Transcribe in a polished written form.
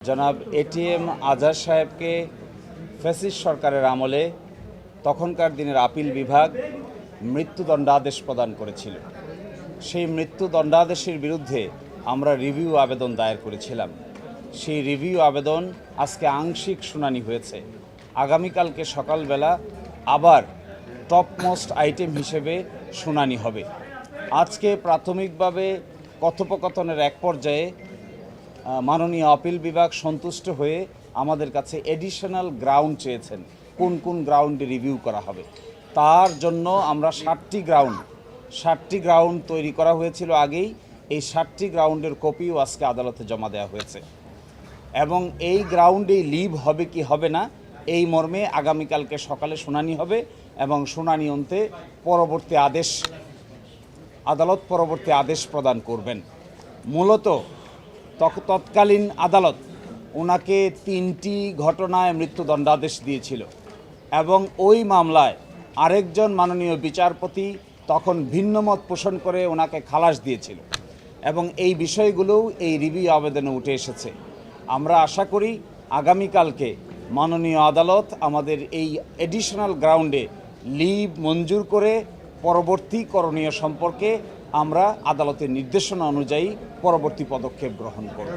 জনাব এটিএম আজহার সাহেবকে ফ্যাসিস্ট সরকারের আমলে তখনকার দিনের আপিল বিভাগ মৃত্যুদণ্ডাদেশ প্রদান করেছিল। সেই মৃত্যুদণ্ডাদেশের বিরুদ্ধে আমরা রিভিউ আবেদন দায়ের করেছিলাম। সেই রিভিউ আবেদন আজকে আংশিক শুনানি হয়েছে। আগামীকালকে সকালবেলা আবার টপমোস্ট আইটেম হিসেবে শুনানি হবে। আজকে প্রাথমিকভাবে কথোপকথনের এক পর্যায়ে মাননীয় আপিল বিভাগ সন্তুষ্ট হয়ে আমাদের কাছে এডিশনাল গ্রাউন্ড চেয়েছেন, কোন কোন গ্রাউন্ডে রিভিউ করা হবে। তার জন্য আমরা 60টি গ্রাউন্ড তৈরি করা হয়েছিল আগেই। এই 60টি গ্রাউন্ডের কপিও আজকে আদালতে জমা দেওয়া হয়েছে এবং এই গ্রাউন্ডেই লিভ হবে কি হবে না এই মর্মে আগামীকালকে সকালে শুনানি হবে এবং শুনানি অন্তে আদালত পরবর্তী আদেশ প্রদান করবেন। মূলত তৎকালীন আদালত ওনাকে 3টি ঘটনায় মৃত্যুদণ্ডাদেশ দিয়েছিল এবং ওই মামলায় আরেকজন মাননীয় বিচারপতি তখন ভিন্নমত পোষণ করে ওনাকে খালাস দিয়েছিল এবং এই বিষয়গুলোও এই রিভিউ আবেদনে উঠে এসেছে। আমরা আশা করি আগামীকালকে মাননীয় আদালত আমাদের এই এডিশনাল গ্রাউন্ডে লিভ মঞ্জুর করে পরবর্তী করণীয় সম্পর্কে আমরা আদালতের নির্দেশনা অনুযায়ী পরবর্তী পদক্ষেপ গ্রহণ করব।